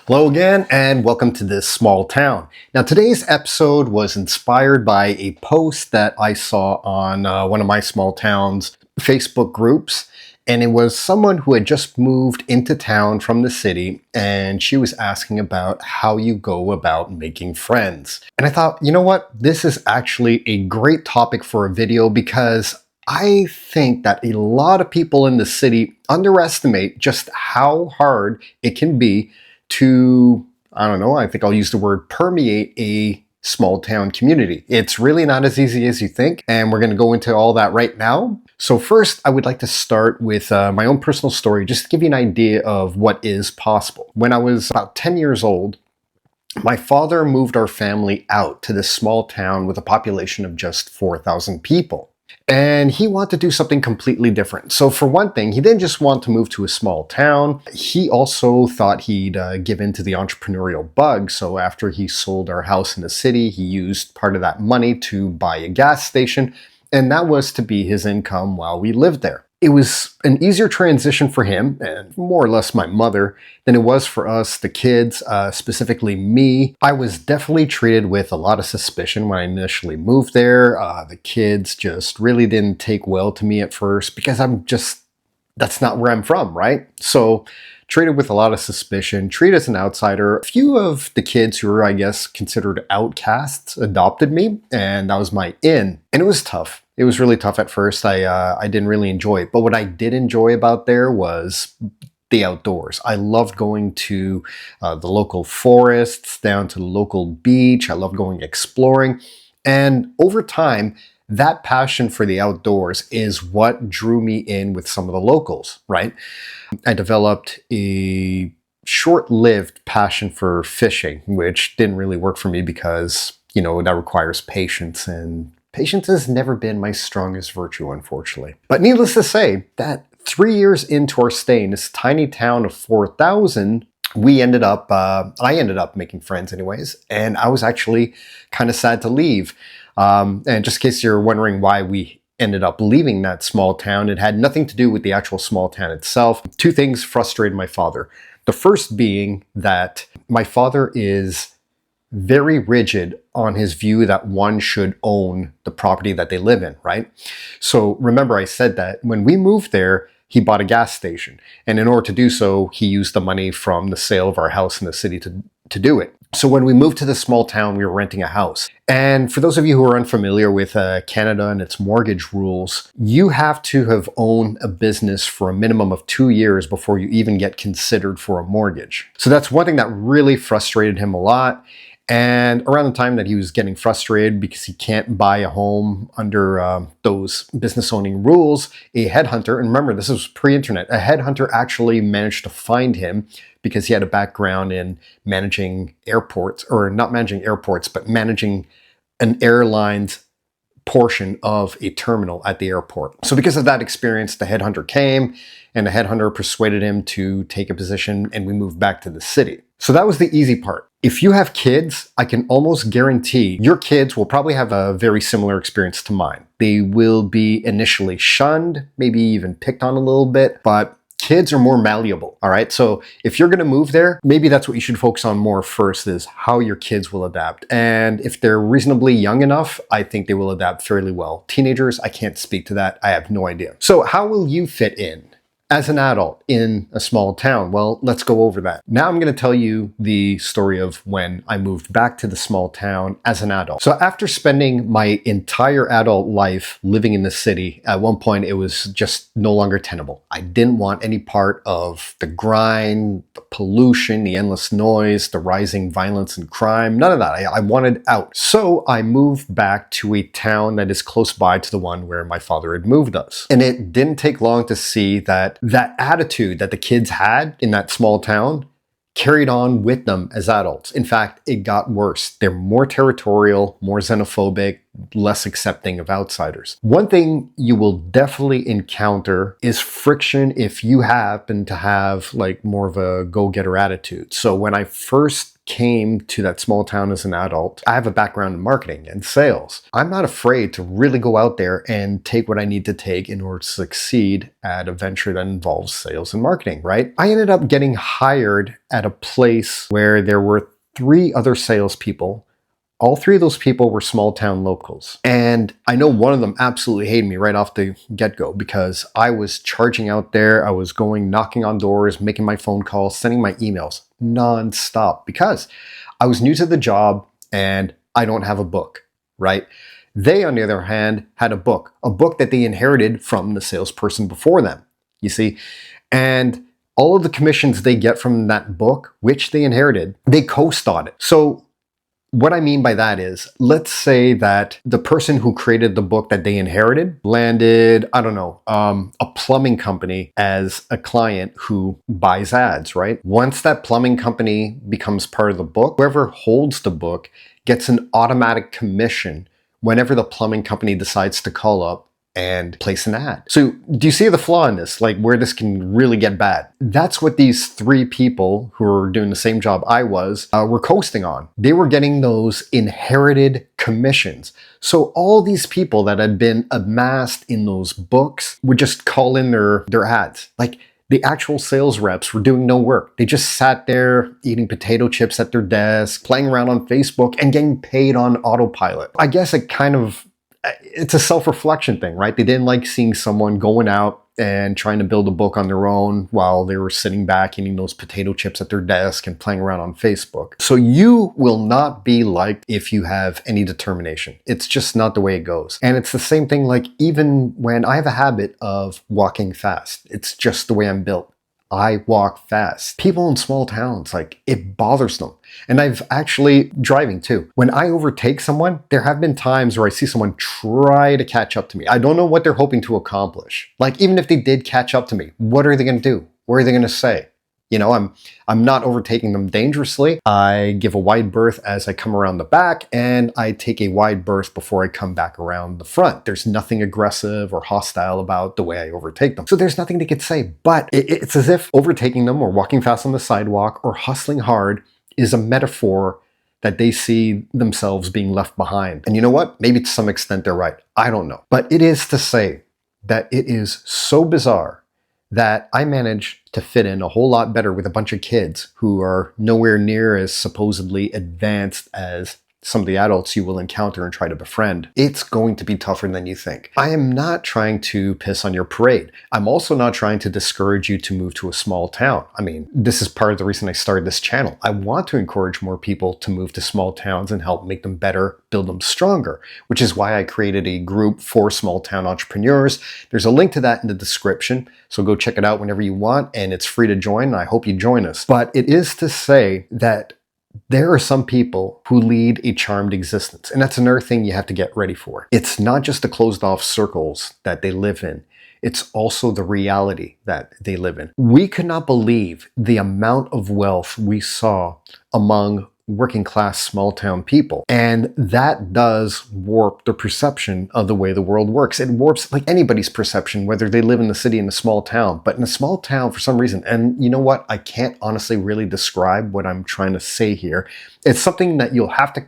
Hello again, and welcome to this small town. Now, today's episode was inspired by a post that I saw on one of my small town's Facebook groups, and it was someone who had just moved into town from the city, and she was asking about how you go about making friends. And I thought, you know what? This is actually a great topic for a video because I think that a lot of people in the city underestimate just how hard it can be to, I don't know, I think I'll use the word permeate a small town community. It's really not as easy as you think, and we're going to go into all that right now. So first, I would like to start with my own personal story, just to give you an idea of what is possible. When I was about 10 years old, my father moved our family out to this small town with a population of just 4,000 people. And he wanted to do something completely different. So for one thing, he didn't just want to move to a small town. He also thought he'd give in to the entrepreneurial bug. So after he sold our house in the city, he used part of that money to buy a gas station. And that was to be his income while we lived there. It was an easier transition for him, and more or less my mother, than it was for us, the kids, specifically me. I was definitely treated with a lot of suspicion when I initially moved there. The kids just really didn't take well to me at first because that's not where I'm from, right? So treated with a lot of suspicion, treated as an outsider. A few of the kids who were, I guess, considered outcasts adopted me, and that was my in. And it was tough. It was really tough at first. I didn't really enjoy it. But what I did enjoy about there was the outdoors. I loved going to the local forests, down to the local beach. I loved going exploring. And over time, that passion for the outdoors is what drew me in with some of the locals, right? I developed a short-lived passion for fishing, which didn't really work for me because, that requires patience, and patience has never been my strongest virtue, unfortunately. But needless to say, that 3 years into our stay in this tiny town of 4,000, I ended up making friends anyways, and I was actually kind of sad to leave. And just in case you're wondering why we ended up leaving that small town, it had nothing to do with the actual small town itself. Two things frustrated my father. The first being that my father is very rigid on his view that one should own the property that they live in, right? So remember I said that when we moved there, he bought a gas station. And in order to do so, he used the money from the sale of our house in the city to do it. So when we moved to this small town, we were renting a house. And for those of you who are unfamiliar with Canada and its mortgage rules, you have to have owned a business for a minimum of 2 years before you even get considered for a mortgage. So that's one thing that really frustrated him a lot. And around the time that he was getting frustrated because he can't buy a home under those business owning rules, a headhunter, and remember this was pre-internet, a headhunter actually managed to find him because he had a background in managing airports, or not managing airports, but managing an airline's portion of a terminal at the airport. So because of that experience, the headhunter came, and the headhunter persuaded him to take a position, and we moved back to the city. So that was the easy part. If you have kids, I can almost guarantee your kids will probably have a very similar experience to mine. They will be initially shunned, maybe even picked on a little bit, but kids are more malleable, all right? So if you're gonna move there, maybe that's what you should focus on more first, is how your kids will adapt. And if they're reasonably young enough, I think they will adapt fairly well. Teenagers, I can't speak to that. I have no idea. So how will you fit in as an adult in a small town? Well, let's go over that. Now I'm going to tell you the story of when I moved back to the small town as an adult. So after spending my entire adult life living in the city, at one point it was just no longer tenable. I didn't want any part of the grind, the pollution, the endless noise, the rising violence and crime, none of that. I wanted out. So I moved back to a town that is close by to the one where my father had moved us. And it didn't take long to see that attitude that the kids had in that small town carried on with them as adults. In fact, it got worse. They're more territorial, more xenophobic. less accepting of outsiders. One thing you will definitely encounter is friction if you happen to have like more of a go-getter attitude. So when I first came to that small town as an adult, I have a background in marketing and sales. I'm not afraid to really go out there and take what I need to take in order to succeed at a venture that involves sales and marketing, right? I ended up getting hired at a place where there were 3 other salespeople. All 3 of those people were small town locals. And I know one of them absolutely hated me right off the get-go because I was charging out there. I was going, knocking on doors, making my phone calls, sending my emails nonstop because I was new to the job and I don't have a book, right? They, on the other hand, had a book that they inherited from the salesperson before them, you see? And all of the commissions they get from that book, which they inherited, they coast on it. So what I mean by that is, let's say that the person who created the book that they inherited landed, I don't know, a plumbing company as a client who buys ads, right? Once that plumbing company becomes part of the book, whoever holds the book gets an automatic commission whenever the plumbing company decides to call up and place an ad. So do you see the flaw in this? Like where this can really get bad? That's what these 3 people who were doing the same job I was were coasting on. They were getting those inherited commissions. So all these people that had been amassed in those books would just call in their ads. Like the actual sales reps were doing no work. They just sat there eating potato chips at their desk, playing around on Facebook and getting paid on autopilot. I guess it's a self-reflection thing, right? They didn't like seeing someone going out and trying to build a book on their own while they were sitting back eating those potato chips at their desk and playing around on Facebook. So you will not be liked if you have any determination. It's just not the way it goes. And it's the same thing like even when I have a habit of walking fast. It's just the way I'm built. I walk fast. People in small towns, like it bothers them. And I've actually, driving too, when I overtake someone, there have been times where I see someone try to catch up to me. I don't know what they're hoping to accomplish. Like even if they did catch up to me, what are they going to do? What are they going to say? You know, I'm not overtaking them dangerously. I give a wide berth as I come around the back, and I take a wide berth before I come back around the front. There's nothing aggressive or hostile about the way I overtake them. So there's nothing they could say, but it's as if overtaking them or walking fast on the sidewalk or hustling hard is a metaphor that they see themselves being left behind. And you know what? Maybe to some extent they're right. I don't know. But it is to say that it is so bizarre that I managed to fit in a whole lot better with a bunch of kids who are nowhere near as supposedly advanced as some of the adults you will encounter and try to befriend. It's going to be tougher than you think. I am not trying to piss on your parade. I'm also not trying to discourage you to move to a small town. I mean, this is part of the reason I started this channel. I want to encourage more people to move to small towns and help make them better, build them stronger, which is why I created a group for small town entrepreneurs. There's a link to that in the description, so go check it out whenever you want, and it's free to join. I hope you join us. But it is to say that there are some people who lead a charmed existence, and that's another thing you have to get ready for. It's not just the closed off circles that they live in. It's also the reality that they live in. We could not believe the amount of wealth we saw among working class small town people. And that does warp the perception of the way the world works. It warps like anybody's perception, whether they live in the city in a small town. But in a small town, for some reason, and you know what? I can't honestly really describe what I'm trying to say here. It's something that you'll have to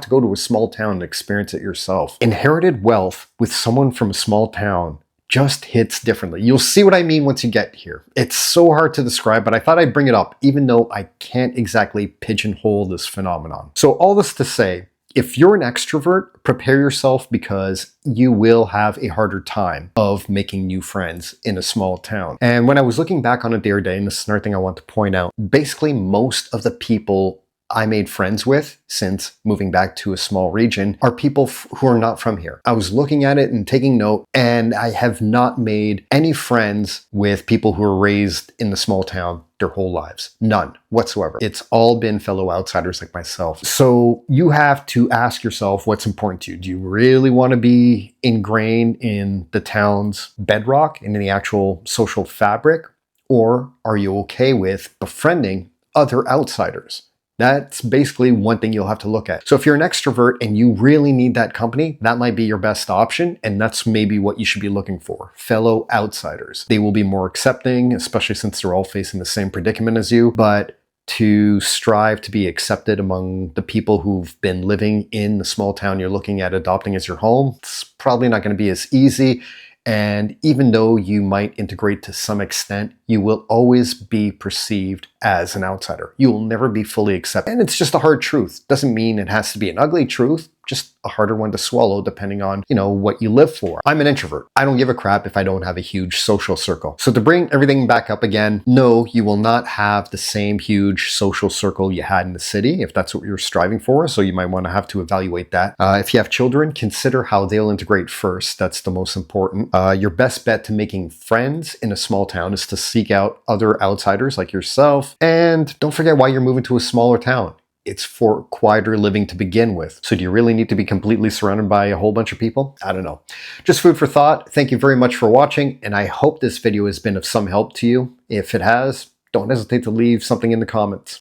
go to a small town and experience it yourself. Inherited wealth with someone from a small town just hits differently. You'll see what I mean once you get here. It's so hard to describe, but I thought I'd bring it up, even though I can't exactly pigeonhole this phenomenon. So all this to say, if you're an extrovert, prepare yourself because you will have a harder time of making new friends in a small town. And when I was looking back on it the other day, and this is another thing I want to point out, basically most of the people I made friends with since moving back to a small region are people who are not from here. I was looking at it and taking note, and I have not made any friends with people who were raised in the small town their whole lives. None whatsoever. It's all been fellow outsiders like myself. So you have to ask yourself what's important to you. Do you really want to be ingrained in the town's bedrock and in the actual social fabric? Or are you okay with befriending other outsiders? That's basically one thing you'll have to look at. So if you're an extrovert and you really need that company, that might be your best option. And that's maybe what you should be looking for. Fellow outsiders. They will be more accepting, especially since they're all facing the same predicament as you. But to strive to be accepted among the people who've been living in the small town you're looking at adopting as your home, it's probably not going to be as easy. And even though you might integrate to some extent, you will always be perceived as an outsider. You will never be fully accepted. And it's just a hard truth. Doesn't mean it has to be an ugly truth, just a harder one to swallow depending on, what you live for. I'm an introvert. I don't give a crap if I don't have a huge social circle. So to bring everything back up again, no, you will not have the same huge social circle you had in the city if that's what you're striving for. So you might want to have to evaluate that. If you have children, consider how they'll integrate first. That's the most important. Your best bet to making friends in a small town is to seek out other outsiders like yourself. And don't forget why you're moving to a smaller town. It's for quieter living to begin with. So do you really need to be completely surrounded by a whole bunch of people? I don't know. Just food for thought. Thank you very much for watching, and I hope this video has been of some help to you. If it has, don't hesitate to leave something in the comments.